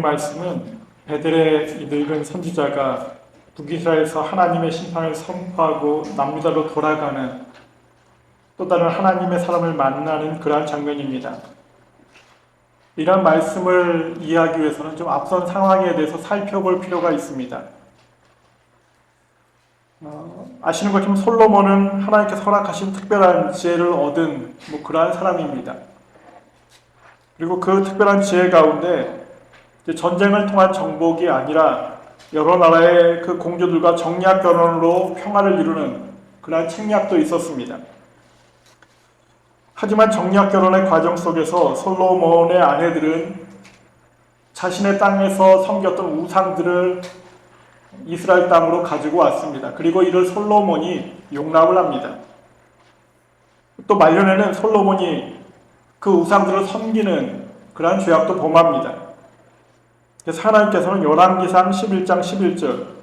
말씀은 베델의 이 늙은 선지자가 북이스라엘에서 하나님의 심판을 선포하고 남유다로 돌아가는 또 다른 하나님의 사람을 만나는 그러한 장면입니다. 이러한 말씀을 이해하기 위해서는 좀 앞선 상황에 대해서 살펴볼 필요가 있습니다. 아시는 것처럼 솔로몬은 하나님께서 허락하신 특별한 지혜를 얻은 그러한 사람입니다. 그리고 그 특별한 지혜 가운데 전쟁을 통한 정복이 아니라 여러 나라의 그 공주들과 정략 결혼으로 평화를 이루는 그러한 책략도 있었습니다. 하지만 정략 결혼의 과정 속에서 솔로몬의 아내들은 자신의 땅에서 섬겼던 우상들을 이스라엘 땅으로 가지고 왔습니다. 그리고 이를 솔로몬이 용납을 합니다. 또 말년에는 솔로몬이 그 우상들을 섬기는 그러한 죄악도 범합니다. 그래서 하나님께서는 열왕기상 11장 11절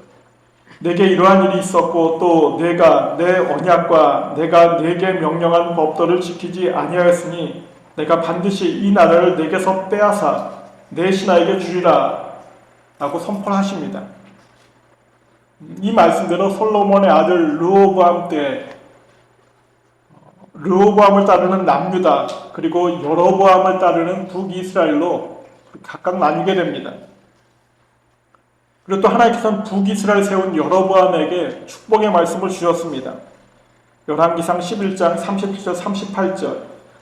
내게 이러한 일이 있었고 또 내가 내 언약과 내가 내게 명령한 법도를 지키지 아니하였으니 내가 반드시 이 나라를 내게서 빼앗아 내 신하에게 주리라 라고 선포를 하십니다. 이 말씀대로 솔로몬의 아들 르호보암 때 르호보암을 따르는 남유다 그리고 여로보암을 따르는 북이스라엘로 각각 나뉘게 됩니다. 그리고 또 하나님께서는 북이스라엘 세운 여로보암에게 축복의 말씀을 주셨습니다. 열왕기상 11장 37절 38절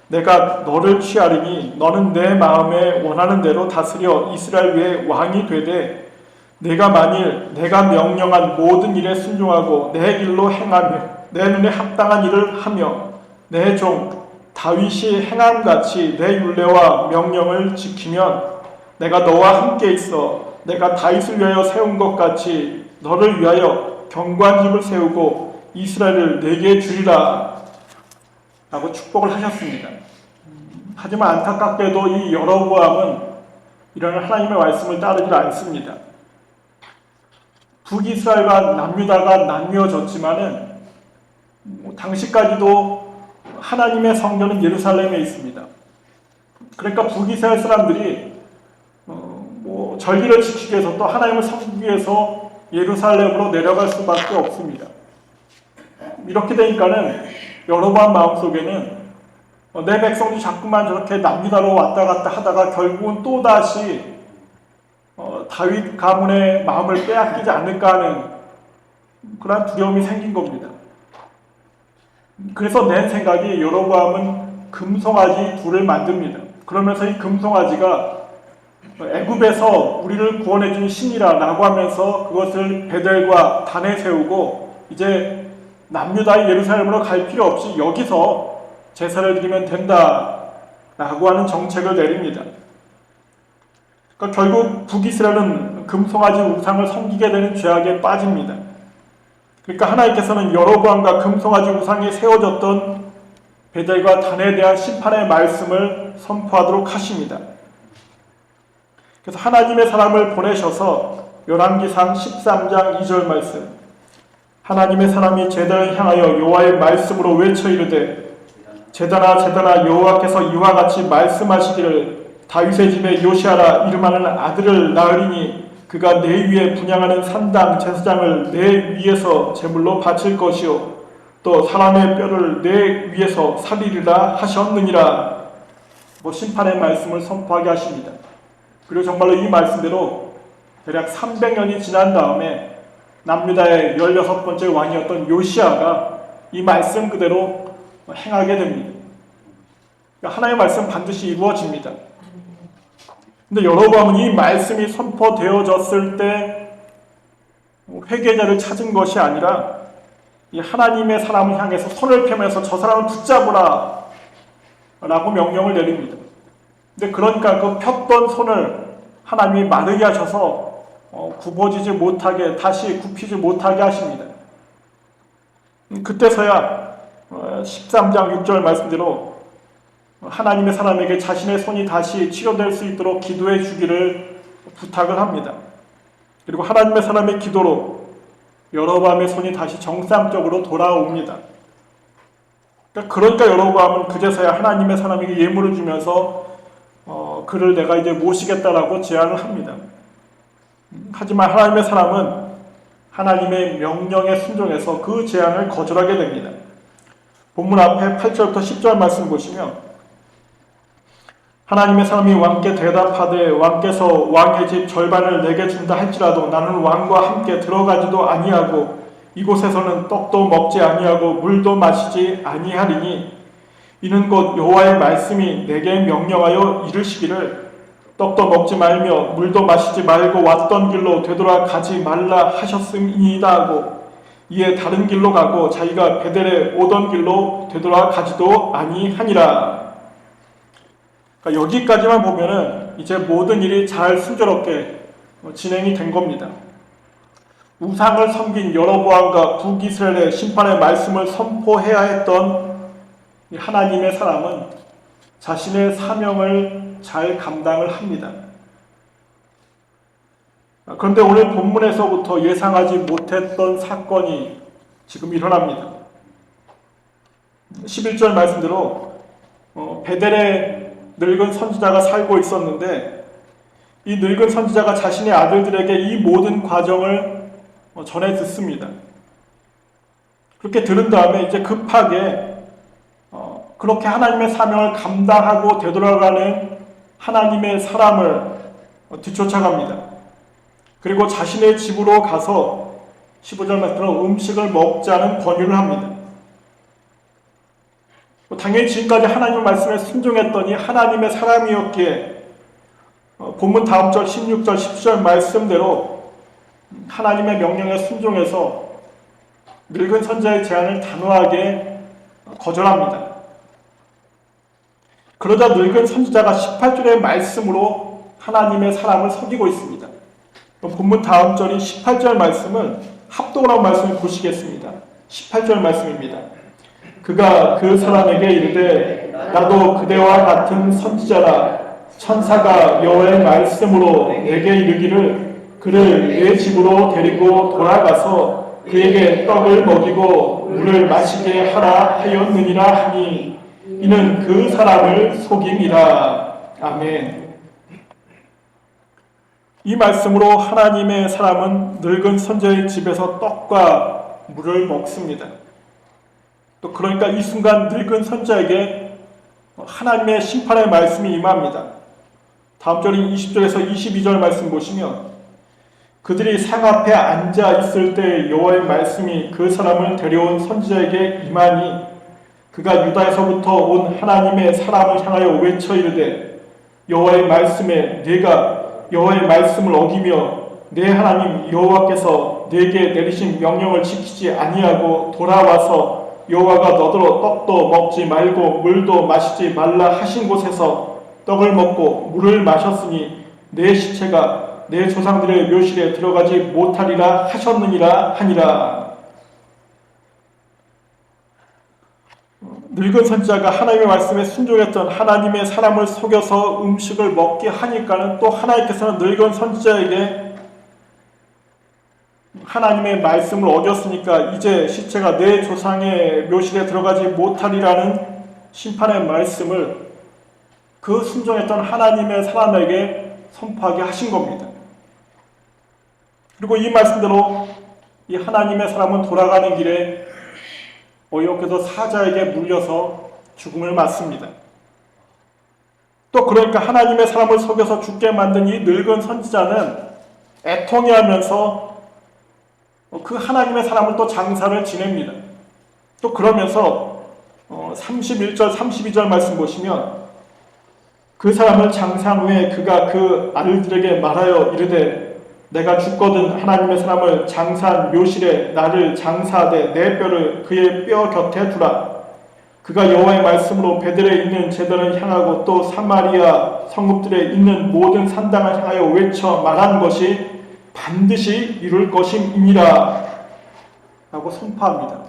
내가 너를 취하리니 너는 내 마음에 원하는 대로 다스려 이스라엘 위에 왕이 되되 내가 만일 내가 명령한 모든 일에 순종하고 내 길로 행하며 내 눈에 합당한 일을 하며 내 종 다윗이 행함같이 내 율례와 명령을 지키면 내가 너와 함께 있어 내가 다윗을 위하여 세운 것 같이 너를 위하여 경관집을 세우고 이스라엘을 내게 주리라 라고 축복을 하셨습니다. 하지만 안타깝게도 이 여로보암은 이런 하나님의 말씀을 따르지 않습니다. 북이스라엘과 남유다가 나뉘어졌지만은 당시까지도 하나님의 성전은 예루살렘에 있습니다. 그러니까 북이스라엘 사람들이 절기를 지키기 위해서 또 하나님을 섬기기 위해서 예루살렘으로 내려갈 수밖에 없습니다. 이렇게 되니까는 여로보암 마음속에는 내 백성들이 자꾸만 저렇게 남유다로 왔다 갔다 하다가 결국은 또다시 다윗 가문의 마음을 빼앗기지 않을까 하는 그런 두려움이 생긴 겁니다. 그래서 낸 생각이 여로보암은 금송아지 둘을 만듭니다. 그러면서 이 금송아지가 애굽에서 우리를 구원해준 신이라 라고 하면서 그것을 베델과 단에 세우고 이제 남유다의 예루살렘으로 갈 필요 없이 여기서 제사를 드리면 된다 라고 하는 정책을 내립니다. 그러니까 결국 북이스라엘은 금송아지 우상을 섬기게 되는 죄악에 빠집니다. 그러니까 하나님께서는 여로보암과 금송아지 우상에 세워졌던 베델과 단에 대한 심판의 말씀을 선포하도록 하십니다. 그래서 하나님의 사람을 보내셔서 열왕기상 13장 2절 말씀 하나님의 사람이 제단을 향하여 여호와의 말씀으로 외쳐 이르되 제단아 여호와께서 이와 같이 말씀하시기를 다윗의 집에 요시아라 이름하는 아들을 낳으리니 그가 내 위에 분향하는 산당 제사장을 내 위에서 제물로 바칠 것이요 또 사람의 뼈를 내 위에서 살리리라 하셨느니라. 심판의 말씀을 선포하게 하십니다. 그리고 정말로 이 말씀대로 대략 300년이 지난 다음에 남유다의 16번째 왕이었던 요시아가 이 말씀 그대로 행하게 됩니다. 하나님의 말씀 반드시 이루어집니다. 근데 여로보암은 이 말씀이 선포되어졌을 때 회개자를 찾은 것이 아니라 이 하나님의 사람을 향해서 손을 펴면서 저 사람을 붙잡으라 라고 명령을 내립니다. 근데 그러니까 그 폈던 손을 하나님이 마르게 하셔서 굽어지지 못하게 다시 굽히지 못하게 하십니다. 그때서야 13장 6절 말씀대로 하나님의 사람에게 자신의 손이 다시 치료될 수 있도록 기도해 주기를 부탁을 합니다. 그리고 하나님의 사람의 기도로 여로보암의 손이 다시 정상적으로 돌아옵니다. 그러니까 여로보암은 그제서야 하나님의 사람에게 예물을 주면서 그를 내가 이제 모시겠다라고 제안을 합니다. 하지만 하나님의 사람은 하나님의 명령에 순종해서 그 제안을 거절하게 됩니다. 본문 앞에 8절부터 10절 말씀 보시면 하나님의 사람이 왕께 대답하되 왕께서 왕의 집 절반을 내게 준다 할지라도 나는 왕과 함께 들어가지도 아니하고 이곳에서는 떡도 먹지 아니하고 물도 마시지 아니하리니 이는 곧 여호와의 말씀이 내게 명령하여 이르시기를 떡도 먹지 말며 물도 마시지 말고 왔던 길로 되돌아가지 말라 하셨음이니이다 하고 이에 다른 길로 가고 자기가 베델에 오던 길로 되돌아가지도 아니하니라. 그러니까 여기까지만 보면은 이제 모든 일이 잘 순조롭게 진행이 된 겁니다. 우상을 섬긴 여로보암과 북이스라엘의 심판의 말씀을 선포해야 했던 하나님의 사람은 자신의 사명을 잘 감당을 합니다. 그런데 오늘 본문에서부터 예상하지 못했던 사건이 지금 일어납니다. 11절 말씀대로 베델에 늙은 선지자가 살고 있었는데 이 늙은 선지자가 자신의 아들들에게 이 모든 과정을 전해 듣습니다. 그렇게 들은 다음에 이제 급하게 그렇게 하나님의 사명을 감당하고 되돌아가는 하나님의 사람을 뒤쫓아갑니다. 그리고 자신의 집으로 가서 15절 말씀으로 음식을 먹자는 권유를 합니다. 당연히 지금까지 하나님의 말씀에 순종했더니 하나님의 사람이었기에 본문 다음 절 16절 17절 말씀대로 하나님의 명령에 순종해서 늙은 선지자의 제안을 단호하게 거절합니다. 그러자 늙은 선지자가 18절의 말씀으로 하나님의 사람을 속이고 있습니다. 본문 다음 절인 18절 말씀은 합동으로 말씀을 보시겠습니다. 18절 말씀입니다. 그가 그 사람에게 이르되 나도 그대와 같은 선지자라 천사가 여호와의 말씀으로 내게 이르기를 그를 내 집으로 데리고 돌아가서 그에게 떡을 먹이고 물을 마시게 하라 하였느니라 하니 이는 그 사람을 속임이라. 아멘. 이 말씀으로 하나님의 사람은 늙은 선지자의 집에서 떡과 물을 먹습니다. 또 그러니까 이 순간 늙은 선지자에게 하나님의 심판의 말씀이 임합니다. 다음 절인 20절에서 22절 말씀 보시면 그들이 상 앞에 앉아 있을 때 여호와의 말씀이 그 사람을 데려온 선지자에게 임하니 그가 유다에서부터 온 하나님의 사람을 향하여 외쳐 이르되 여호와의 말씀에 네가 여호와의 말씀을 어기며 내 하나님 여호와께서 네게 내리신 명령을 지키지 아니하고 돌아와서 여호와가 너더러 떡도 먹지 말고 물도 마시지 말라 하신 곳에서 떡을 먹고 물을 마셨으니 내 시체가 내 조상들의 묘실에 들어가지 못하리라 하셨느니라 하니라. 늙은 선지자가 하나님의 말씀에 순종했던 하나님의 사람을 속여서 음식을 먹게 하니까는 또 하나님께서는 늙은 선지자에게 하나님의 말씀을 어겼으니까 이제 시체가 내 조상의 묘실에 들어가지 못하리라는 심판의 말씀을 그 순종했던 하나님의 사람에게 선포하게 하신 겁니다. 그리고 이 말씀대로 이 하나님의 사람은 돌아가는 길에 어이없게도 사자에게 물려서 죽음을 맞습니다. 또 그러니까 하나님의 사람을 속여서 죽게 만든 이 늙은 선지자는 애통해하면서 그 하나님의 사람을 또 장사를 지냅니다. 또 그러면서 31절 32절 말씀 보시면 그 사람을 장사한 후에 그가 그 아들들에게 말하여 이르되 내가 죽거든 하나님의 사람을 장사한 묘실에 나를 장사하되 내 뼈를 그의 뼈 곁에 두라. 그가 여호와의 말씀으로 베델에 있는 제단을 향하고 또 사마리아 성읍들에 있는 모든 산당을 향하여 외쳐 말한 것이 반드시 이룰 것임이니라 라고 선포합니다.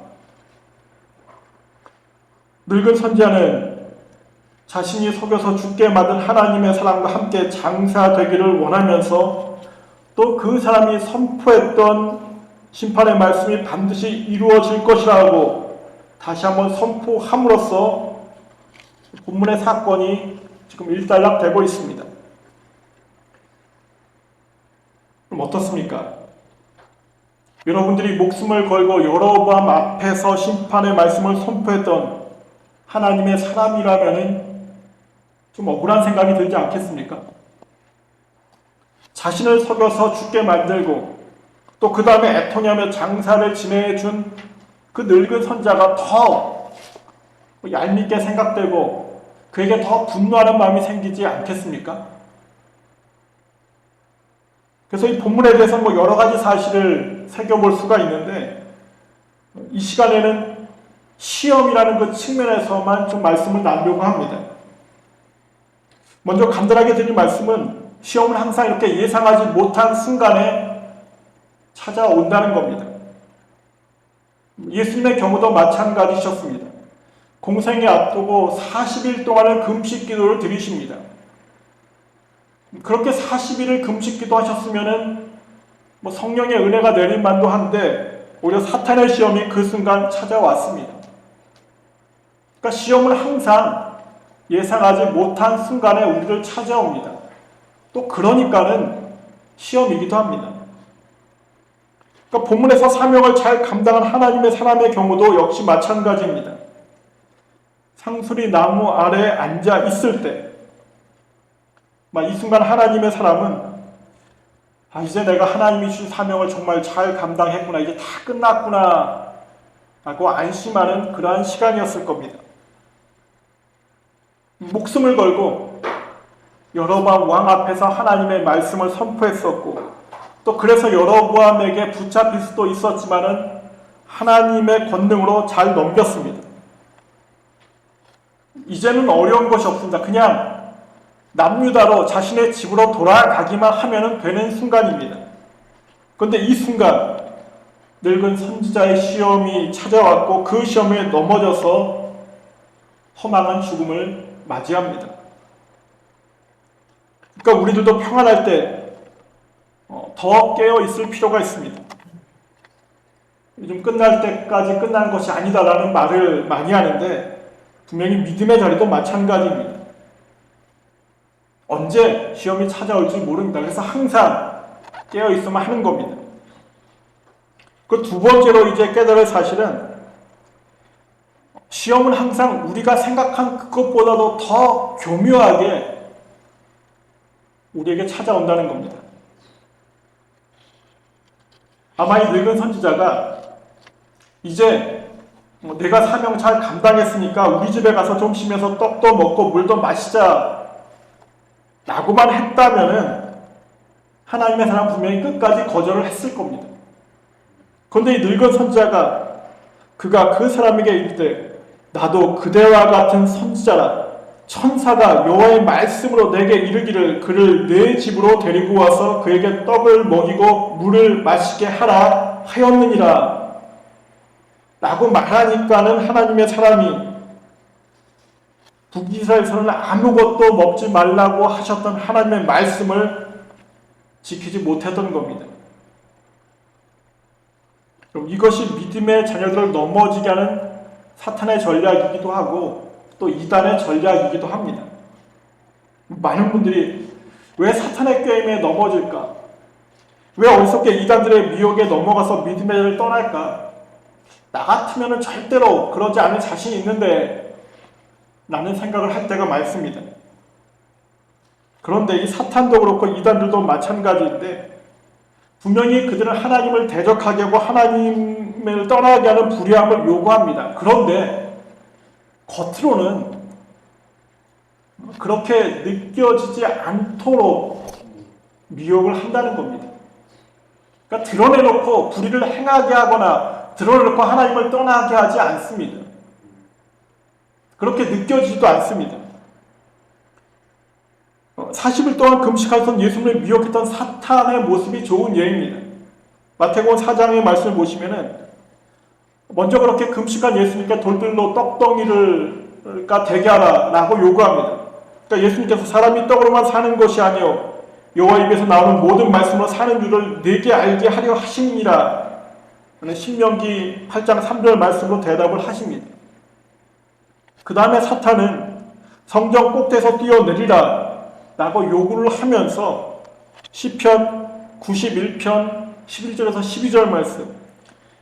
늙은 선지자는 자신이 속여서 죽게 만든 하나님의 사람과 함께 장사되기를 원하면서 또 그 사람이 선포했던 심판의 말씀이 반드시 이루어질 것이라고 다시 한번 선포함으로써 본문의 사건이 지금 일단락되고 있습니다. 그럼 어떻습니까? 여러분들이 목숨을 걸고 여로보암 앞에서 심판의 말씀을 선포했던 하나님의 사람이라면 좀 억울한 생각이 들지 않겠습니까? 자신을 속여서 죽게 만들고 또 그 다음에 애통하며 장사를 지내준 그 늙은 선자가 더 얄밉게 생각되고 그에게 더 분노하는 마음이 생기지 않겠습니까? 그래서 이 본문에 대해서 여러 가지 사실을 새겨볼 수가 있는데 이 시간에는 시험이라는 그 측면에서만 좀 말씀을 나누려고 합니다. 먼저 간단하게 드릴 말씀은 시험은 항상 이렇게 예상하지 못한 순간에 찾아온다는 겁니다. 예수님의 경우도 마찬가지셨습니다. 공생에 앞두고 40일 동안을 금식 기도를 드리십니다. 그렇게 40일을 금식 기도하셨으면은 성령의 은혜가 내릴 만도 한데 오히려 사탄의 시험이 그 순간 찾아왔습니다. 그러니까 시험은 항상 예상하지 못한 순간에 우리를 찾아옵니다. 또 그러니까는 시험이기도 합니다. 그러니까 본문에서 사명을 잘 감당한 하나님의 사람의 경우도 역시 마찬가지입니다. 상수리 나무 아래에 앉아 있을 때 이 순간 하나님의 사람은 이제 내가 하나님이 주신 사명을 정말 잘 감당했구나, 이제 다 끝났구나 라고 안심하는 그러한 시간이었을 겁니다. 목숨을 걸고 여로보암 왕 앞에서 하나님의 말씀을 선포했었고 또 그래서 여로보암에게 붙잡힐 수도 있었지만은 하나님의 권능으로 잘 넘겼습니다. 이제는 어려운 것이 없습니다. 그냥 남유다로 자신의 집으로 돌아가기만 하면 되는 순간입니다. 그런데 이 순간 늙은 선지자의 시험이 찾아왔고 그 시험에 넘어져서 허망한 죽음을 맞이합니다. 그러니까 우리들도 평안할 때 더 깨어 있을 필요가 있습니다. 요즘 끝날 때까지 끝난 것이 아니다라는 말을 많이 하는데 분명히 믿음의 자리도 마찬가지입니다. 언제 시험이 찾아올지 모릅니다. 그래서 항상 깨어 있으면 하는 겁니다. 그 두 번째로 이제 깨달을 사실은 시험은 항상 우리가 생각한 그것보다도 더 교묘하게 우리에게 찾아온다는 겁니다. 아마 이 늙은 선지자가 이제 내가 사명 잘 감당했으니까 우리 집에 가서 좀 쉬면서 떡도 먹고 물도 마시자 라고만 했다면은 하나님의 사람 분명히 끝까지 거절을 했을 겁니다. 그런데 이 늙은 선지자가 그가 그 사람에게 이르되 나도 그대와 같은 선지자라 천사가 여호와의 말씀으로 내게 이르기를 그를 내 집으로 데리고 와서 그에게 떡을 먹이고 물을 마시게 하라 하였느니라 라고 말하니까는 하나님의 사람이 북이스라엘에서는 아무것도 먹지 말라고 하셨던 하나님의 말씀을 지키지 못했던 겁니다. 그럼 이것이 믿음의 자녀들을 넘어지게 하는 사탄의 전략이기도 하고 또 이단의 전략이기도 합니다. 많은 분들이 왜 사탄의 게임에 넘어질까? 왜 어리석게 이단들의 미혹에 넘어가서 믿음의 자를 떠날까? 나 같으면 절대로 그러지 않을 자신이 있는데 라는 생각을 할 때가 많습니다. 그런데 이 사탄도 그렇고 이단들도 마찬가지인데 분명히 그들은 하나님을 대적하게 하고 하나님을 떠나게 하는 불의함을 요구합니다. 그런데 겉으로는 그렇게 느껴지지 않도록 미혹을 한다는 겁니다. 그러니까 드러내놓고 불의를 행하게 하거나 드러내놓고 하나님을 떠나게 하지 않습니다. 그렇게 느껴지지도 않습니다. 40일 동안 금식하던 예수님을 미혹했던 사탄의 모습이 좋은 예입니다. 마태복음 4장의 말씀을 보시면은 먼저 그렇게 금식한 예수님께 돌들로 떡덩이를 되게 하라 라고 요구합니다. 그러니까 예수님께서 사람이 떡으로만 사는 것이 아니요 여호와 입에서 나오는 모든 말씀으로 사는 줄을 내게 알게 하려 하심이니라. 신명기 8장 3절 말씀으로 대답을 하십니다. 그 다음에 사탄은 성전 꼭대에서 뛰어내리라 라고 요구를 하면서 시편 91편 11절에서 12절 말씀.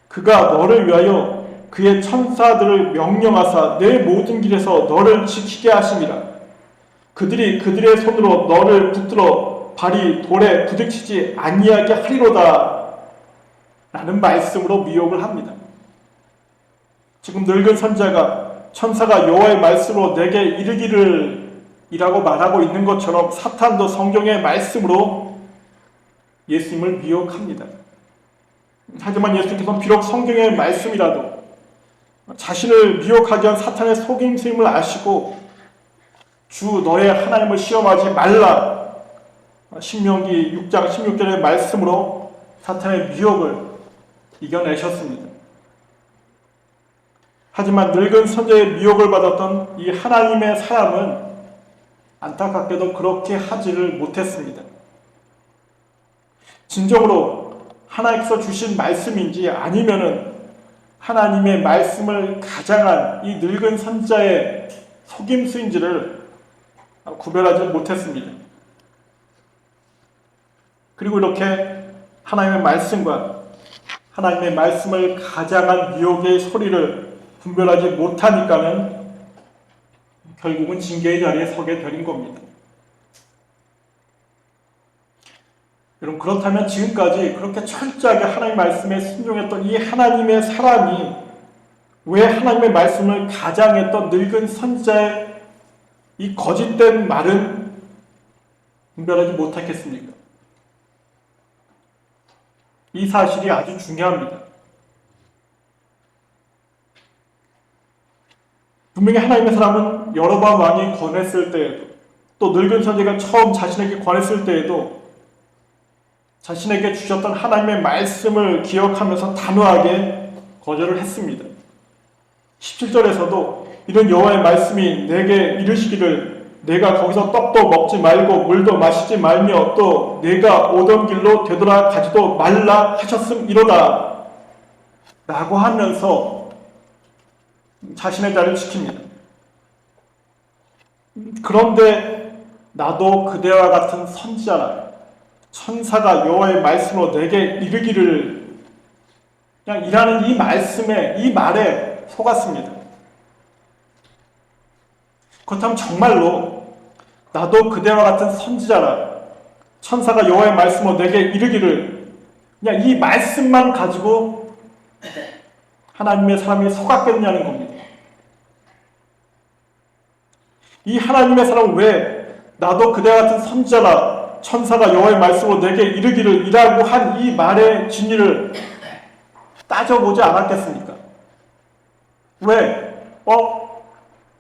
그가 너를 위하여 그의 천사들을 명령하사 내 모든 길에서 너를 지키게 하심이라. 그들이 그들의 손으로 너를 붙들어 발이 돌에 부딪히지 아니하게 하리로다 라는 말씀으로 미혹을 합니다. 지금 늙은 선지자가 천사가 여호와의 말씀으로 내게 이르기를 이라고 말하고 있는 것처럼 사탄도 성경의 말씀으로 예수님을 미혹합니다. 하지만 예수님께서는 비록 성경의 말씀이라도 자신을 미혹하기 위한 사탄의 속임수임을 아시고 주 너의 하나님을 시험하지 말라, 신명기 6장 16절의 말씀으로 사탄의 미혹을 이겨내셨습니다. 하지만 늙은 선지자의 미혹을 받았던 이 하나님의 사람은 안타깝게도 그렇게 하지를 못했습니다. 진정으로 하나님께서 주신 말씀인지 아니면은 하나님의 말씀을 가장한 이 늙은 선지자의 속임수인지를 구별하지 못했습니다. 그리고 이렇게 하나님의 말씀과 하나님의 말씀을 가장한 미혹의 소리를 분별하지 못하니까는 결국은 징계의 자리에 서게 되는 겁니다. 여러분, 그렇다면 지금까지 그렇게 철저하게 하나님의 말씀에 순종했던 이 하나님의 사람이 왜 하나님의 말씀을 가장했던 늙은 선지자의 이 거짓된 말은 분별하지 못했겠습니까? 이 사실이 아주 중요합니다. 분명히 하나님의 사람은 여로보암 왕이 권했을 때에도, 또 늙은 선지자가 처음 자신에게 권했을 때에도 자신에게 주셨던 하나님의 말씀을 기억하면서 단호하게 거절을 했습니다. 17절에서도 이런 여호와의 말씀이 내게 이르시기를 내가 거기서 떡도 먹지 말고 물도 마시지 말며 또 내가 오던 길로 되돌아 가지도 말라 하셨음이로다 라고 하면서 자신의 자리를 지킵니다. 그런데 나도 그대와 같은 선지자라, 천사가 여호와의 말씀으로 내게 이르기를, 그냥 이라는 이 말씀에, 이 말에 속았습니다. 그렇다면 정말로 나도 그대와 같은 선지자라, 천사가 여호와의 말씀으로 내게 이르기를, 그냥 이 말씀만 가지고 하나님의 사람이 속았겠냐는 겁니다. 이 하나님의 사람은 왜 나도 그대와 같은 선지자라, 천사가 여호와의 말씀으로 내게 이르기를 이라고 한 이 말의 진리를 따져보지 않았겠습니까? 왜?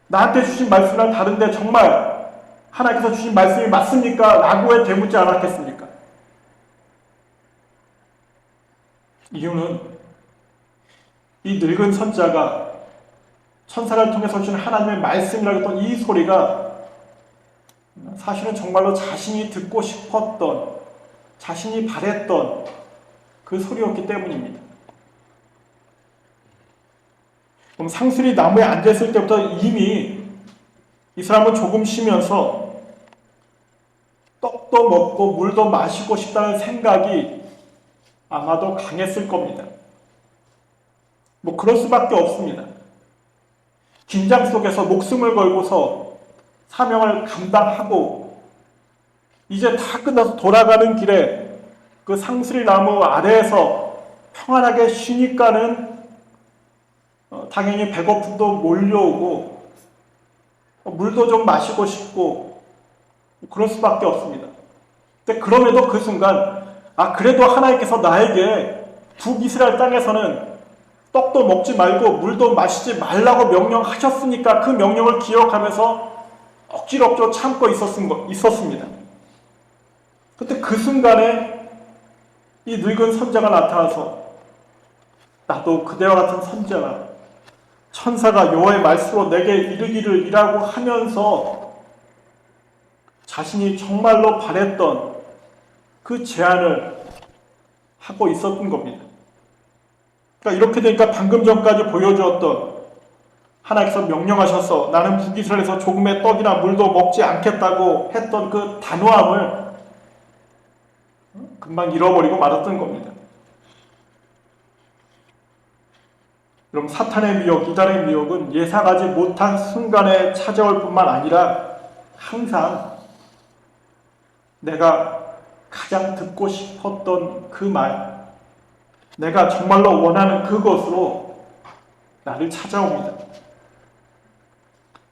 나한테 주신 말씀이랑 다른데 정말 하나님께서 주신 말씀이 맞습니까? 라고 되묻지 않았겠습니까? 이유는 이 늙은 선지자가 천사를 통해서 주신 하나님의 말씀이라고 했던 이 소리가 사실은 정말로 자신이 듣고 싶었던, 자신이 바랬던 그 소리였기 때문입니다. 그럼 상수리 나무에 앉았을 때부터 이미 이 사람은 조금 쉬면서 떡도 먹고 물도 마시고 싶다는 생각이 아마도 강했을 겁니다. 그럴 수밖에 없습니다. 긴장 속에서 목숨을 걸고서 사명을 감당하고 이제 다 끝나서 돌아가는 길에 그 상수리 나무 아래에서 평안하게 쉬니까는 당연히 배고픔도 몰려오고 물도 좀 마시고 싶고 그럴 수밖에 없습니다. 근데 그럼에도 그 순간 그래도 하나님께서 나에게 북이스라엘 땅에서는 떡도 먹지 말고 물도 마시지 말라고 명령하셨으니까 그 명령을 기억하면서 억지로 참고 있었습니다. 그때 그 순간에 이 늙은 선지자가 나타나서 나도 그대와 같은 선지자라, 천사가 여호와의 말씀으로 내게 이르기를 이라고 하면서 자신이 정말로 바랬던 그 제안을 하고 있었던 겁니다. 그러니까 이렇게 되니까 방금 전까지 보여주었던 하나님께서 명령하셔서 나는 북이스라엘에서 조금의 떡이나 물도 먹지 않겠다고 했던 그 단호함을 금방 잃어버리고 말았던 겁니다. 그럼 사탄의 미혹, 이단의 미혹은 예상하지 못한 순간에 찾아올 뿐만 아니라 항상 내가 가장 듣고 싶었던 그 말, 내가 정말로 원하는 그것으로 나를 찾아옵니다.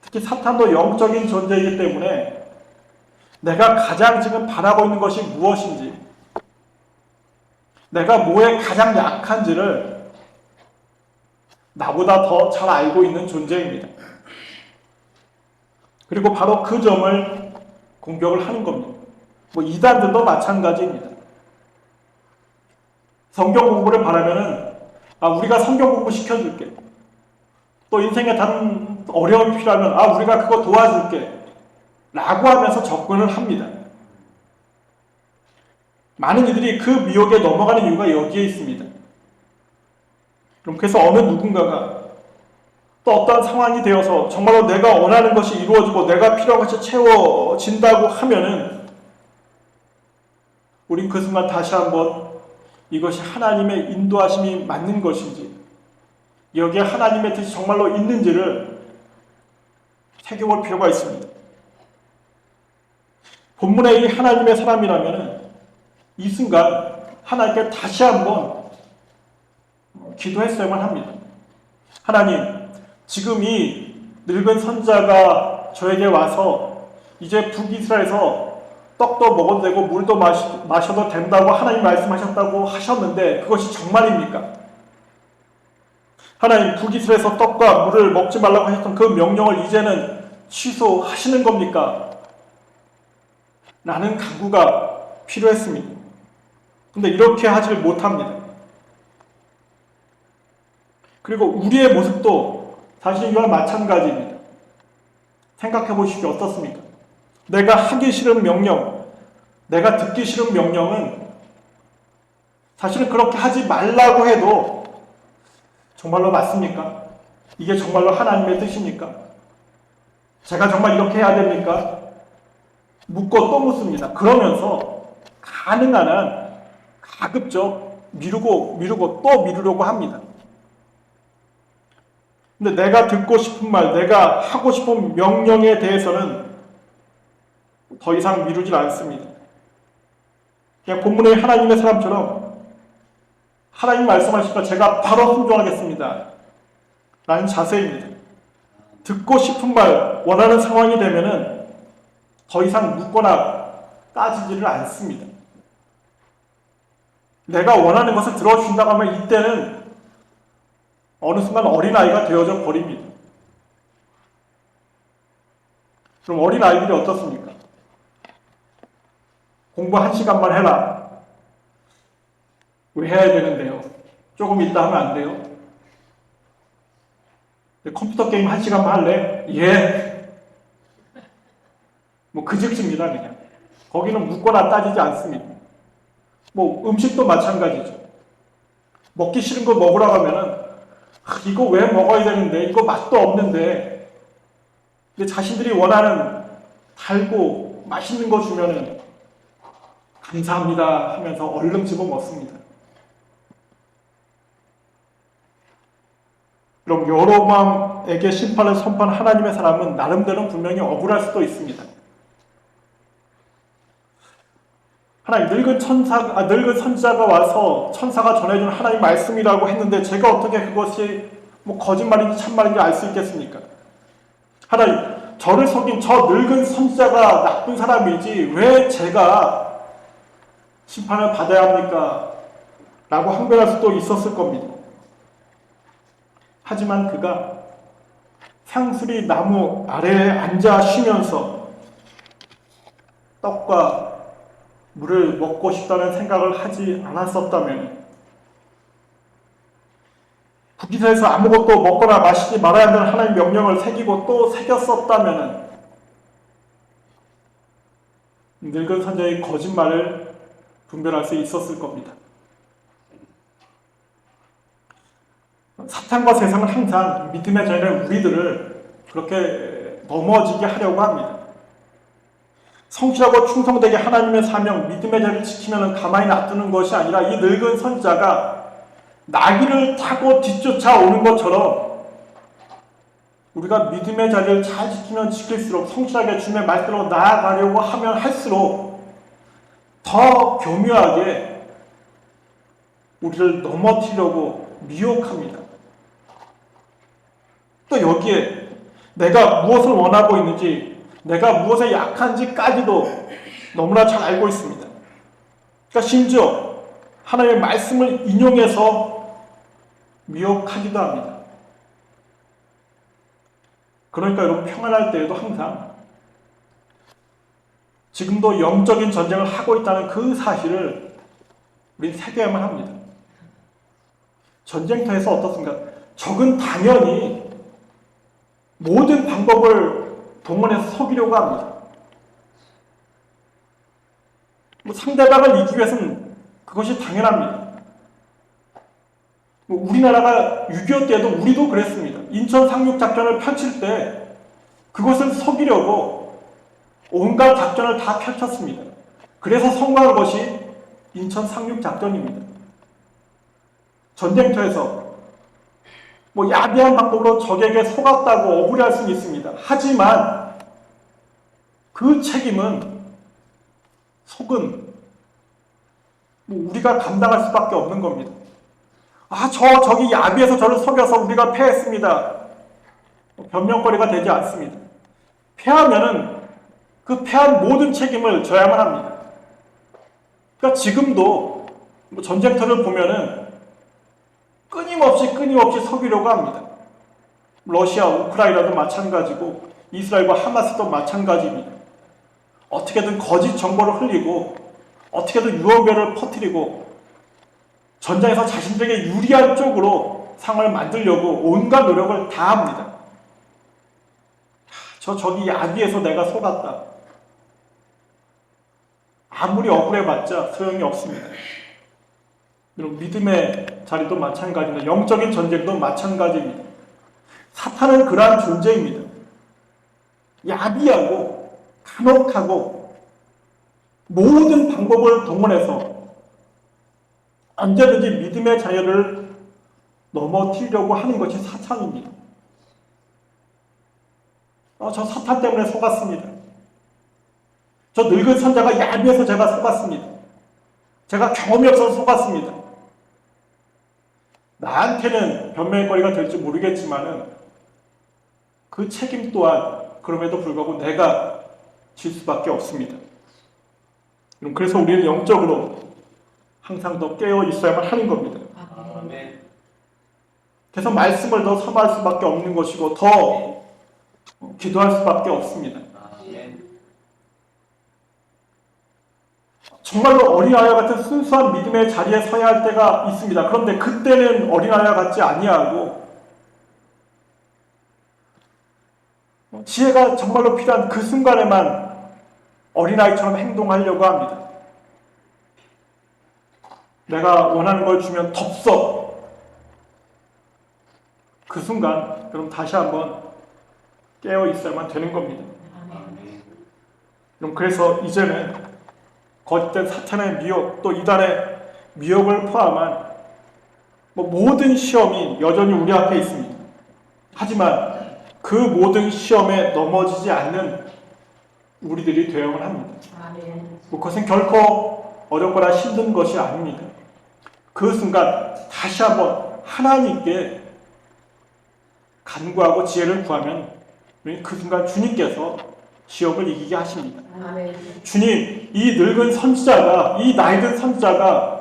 특히 사탄도 영적인 존재이기 때문에 내가 가장 지금 바라고 있는 것이 무엇인지, 내가 뭐에 가장 약한지를 나보다 더 잘 알고 있는 존재입니다. 그리고 바로 그 점을 공격을 하는 겁니다. 이단들도 마찬가지입니다. 성경 공부를 바라면은 우리가 성경 공부 시켜줄게. 또 인생에 다른 어려움이 필요하면 우리가 그거 도와줄게 라고 하면서 접근을 합니다. 많은 이들이 그 미혹에 넘어가는 이유가 여기에 있습니다. 그래서 어느 누군가가 또 어떤 상황이 되어서 정말로 내가 원하는 것이 이루어지고 내가 필요한 것이 채워진다고 하면은 우린 그 순간 다시 한번 이것이 하나님의 인도하심이 맞는 것인지, 여기에 하나님의 뜻이 정말로 있는지를 새겨볼 필요가 있습니다. 본문의 이 하나님의 사람이라면 이 순간 하나님께 다시 한번 기도했어야만 합니다. 하나님, 지금 이 늙은 선자가 저에게 와서 이제 북이스라엘에서 떡도 먹어도 되고 물도 마셔도 된다고 하나님 말씀하셨다고 하셨는데 그것이 정말입니까? 하나님, 북이스라엘에서 떡과 물을 먹지 말라고 하셨던 그 명령을 이제는 취소하시는 겁니까? 라는 간구가 필요했습니다. 근데 이렇게 하질 못합니다. 그리고 우리의 모습도 사실 이와 마찬가지입니다. 생각해 보십시오. 어떻습니까? 내가 하기 싫은 명령, 내가 듣기 싫은 명령은 사실은 그렇게 하지 말라고 해도 정말로 맞습니까? 이게 정말로 하나님의 뜻입니까? 제가 정말 이렇게 해야 됩니까? 묻고 또 묻습니다. 그러면서 가능한 한 가급적 미루고 또 미루려고 합니다. 근데 내가 듣고 싶은 말, 내가 하고 싶은 명령에 대해서는 더 이상 미루질 않습니다. 그냥 본문의 하나님의 사람처럼 하나님 말씀하시니까 제가 바로 순종하겠습니다 라는 자세입니다. 듣고 싶은 말, 원하는 상황이 되면은 더 이상 묻거나 따지지를 않습니다. 내가 원하는 것을 들어준다고 하면 이때는 어느 순간 어린아이가 되어져 버립니다. 그럼 어린아이들이 어떻습니까? 공부 1시간만 해라. 왜 해야 되는데요? 조금 있다 하면 안 돼요? 컴퓨터 게임 1시간만 할래? 예. 그 즉시입니다, 그냥. 거기는 묻거나 따지지 않습니다. 음식도 마찬가지죠. 먹기 싫은 거 먹으라고 하면은 이거 왜 먹어야 되는데, 이거 맛도 없는데, 근데 자신들이 원하는 달고 맛있는 거 주면은 감사합니다 하면서 얼른 집어먹습니다. 그럼 여로보암에게 심판을 선포한 하나님의 사람은 나름대로 분명히 억울할 수도 있습니다. 하나님, 늙은 선지자가 와서 천사가 전해준 하나님 말씀이라고 했는데 제가 어떻게 그것이 거짓말인지 참말인지 알 수 있겠습니까? 하나님, 저를 속인 저 늙은 선지자가 나쁜 사람이지 왜 제가 심판을 받아야 합니까? 라고 항변할 수도 있었을 겁니다. 하지만 그가 상수리 나무 아래에 앉아 쉬면서 떡과 물을 먹고 싶다는 생각을 하지 않았었다면, 북이스라엘에서 아무것도 먹거나 마시지 말아야 한다는 하나님의 명령을 새기고 또 새겼었다면 늙은 선자의 거짓말을 분별할 수 있었을 겁니다. 사탄과 세상은 항상 믿음의 자녀인 우리들을 그렇게 넘어지게 하려고 합니다. 성실하고 충성되게 하나님의 사명, 믿음의 자리를 지키면 가만히 놔두는 것이 아니라 이 늙은 선지자가 나귀를 타고 뒤쫓아오는 것처럼 우리가 믿음의 자리를 잘 지키면 지킬수록 성실하게 주님의 말씀으로 나아가려고 하면 할수록 더 교묘하게 우리를 넘어뜨리려고 미혹합니다. 또 여기에 내가 무엇을 원하고 있는지, 내가 무엇에 약한지까지도 너무나 잘 알고 있습니다. 그러니까 심지어 하나님의 말씀을 인용해서 미혹하기도 합니다. 그러니까 여러분, 평안할 때에도 항상 지금도 영적인 전쟁을 하고 있다는 그 사실을 우리는 새겨야만 합니다. 전쟁터에서 어떻습니까? 적은 당연히 모든 방법을 동원해서 속이려고 합니다. 상대방을 이기기 위해서는 그것이 당연합니다. 우리나라가 6.25 때도 우리도 그랬습니다. 인천 상륙작전을 펼칠 때 그것을 속이려고 온갖 작전을 다 펼쳤습니다. 그래서 성공한 것이 인천 상륙작전입니다. 전쟁터에서 야비한 방법으로 적에게 속았다고 억울해할 수는 있습니다. 하지만 그 책임은, 속은 우리가 감당할 수밖에 없는 겁니다. 저기 야비해서 저를 속여서 우리가 패했습니다. 변명거리가 되지 않습니다. 패하면은 그 패한 모든 책임을 져야만 합니다. 그러니까 지금도 전쟁터를 보면은 끊임없이 속이려고 합니다. 러시아, 우크라이나도 마찬가지고 이스라엘과 하마스도 마찬가지입니다. 어떻게든 거짓 정보를 흘리고 어떻게든 유언비어를 퍼뜨리고 전장에서 자신들에게 유리한 쪽으로 상황을 만들려고 온갖 노력을 다 합니다. 저기 야비해서 내가 속았다. 아무리 억울해봤자 소용이 없습니다. 여러분, 믿음의 자리도 마찬가지입니다. 영적인 전쟁도 마찬가지입니다. 사탄은 그러한 존재입니다. 야비하고 간혹하고 모든 방법을 동원해서 언제든지 믿음의 자유를 넘어뜨리려고 하는 것이 사탄입니다. 저 사탄 때문에 속았습니다. 저 늙은 선자가 야비해서 제가 속았습니다. 제가 경험이 없어서 속았습니다. 나한테는 변명의 거리가 될지 모르겠지만은 그 책임 또한 그럼에도 불구하고 내가 질 수밖에 없습니다. 그래서 우리는 영적으로 항상 더 깨어 있어야만 하는 겁니다. 그래서 말씀을 더 사모할 수밖에 없는 것이고 더 기도할 수밖에 없습니다. 정말로 어린아이와 같은 순수한 믿음의 자리에 서야 할 때가 있습니다. 그런데 그때는 어린아이와 같지 아니하고 지혜가 정말로 필요한 그 순간에만 어린아이처럼 행동하려고 합니다. 내가 원하는 걸 주면 덥석. 그 순간 여러분 다시 한번 깨어 있어야만 되는 겁니다. 그럼 그래서 이제는 거짓된 사탄의 미혹, 또 이단의 미혹을 포함한 모든 시험이 여전히 우리 앞에 있습니다. 하지만 그 모든 시험에 넘어지지 않는 우리들이 되어야만 합니다. 그것은 결코 어렵거나 힘든 것이 아닙니다. 그 순간 다시 한번 하나님께 간구하고 지혜를 구하면 그 순간 주님께서 시험을 이기게 하십니다. 주님, 이 늙은 선지자가, 이 나이든 선지자가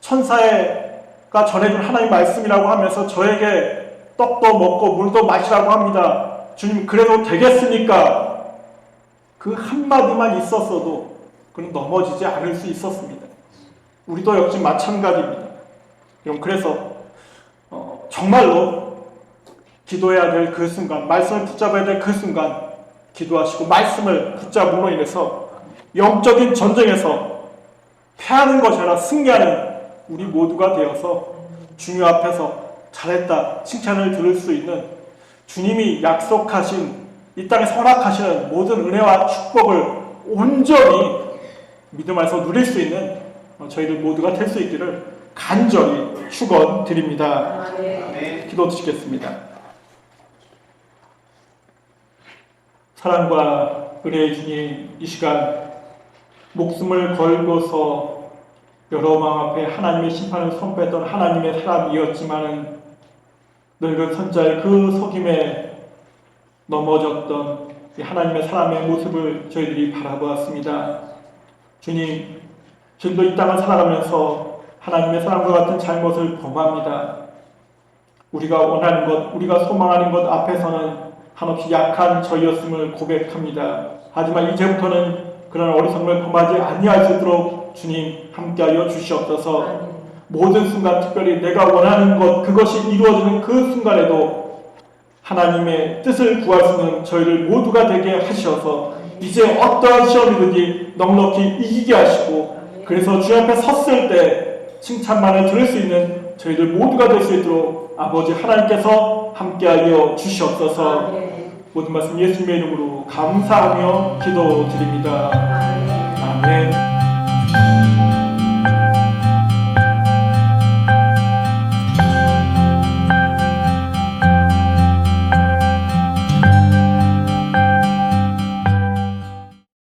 천사가 전해준 하나님 말씀이라고 하면서 저에게 떡도 먹고 물도 마시라고 합니다. 주님, 그래도 되겠습니까? 그 한마디만 있었어도 그는 넘어지지 않을 수 있었습니다. 우리도 역시 마찬가지입니다. 그래서 정말로 기도해야 될 그 순간, 말씀을 붙잡아야 될 그 순간 기도하시고 말씀을 붙잡음으로 인해서 영적인 전쟁에서 패하는 것이 아니라 승리하는 우리 모두가 되어서 주님 앞에서 잘했다 칭찬을 들을 수 있는 주님이 약속하신 이 땅에 허락하시는 모든 은혜와 축복을 온전히 믿음 안에서 누릴 수 있는 저희들 모두가 될 수 있기를 간절히 축원드립니다. 기도 드리겠습니다. 사랑과 은혜의 주님, 이 시간 목숨을 걸고서 여러 마음 앞에 하나님의 심판을 선포했던 하나님의 사람이었지만은 늙은 선자의 그 속임에 넘어졌던 하나님의 사람의 모습을 저희들이 바라보았습니다. 주님, 저희도 이 땅을 살아가면서 하나님의 사람과 같은 잘못을 범합니다. 우리가 원하는 것, 우리가 소망하는 것 앞에서는 한없이 약한 저희였음을 고백합니다. 하지만 이제부터는 그런 어리석음을 범하지 아니할 수 있도록 주님 함께하여 주시옵소서. 모든 순간 특별히 내가 원하는 것, 그것이 이루어지는 그 순간에도 하나님의 뜻을 구할 수 있는 저희를 모두가 되게 하셔서 이제 어떠한 시험이든지 넉넉히 이기게 하시고, 그래서 주 앞에 섰을 때 칭찬만을 들을 수 있는 저희들 모두가 될 수 있도록 아버지 하나님께서 함께하여 주시옵소서. 모든 말씀 예수님의 이름으로 감사하며 기도드립니다. 아멘.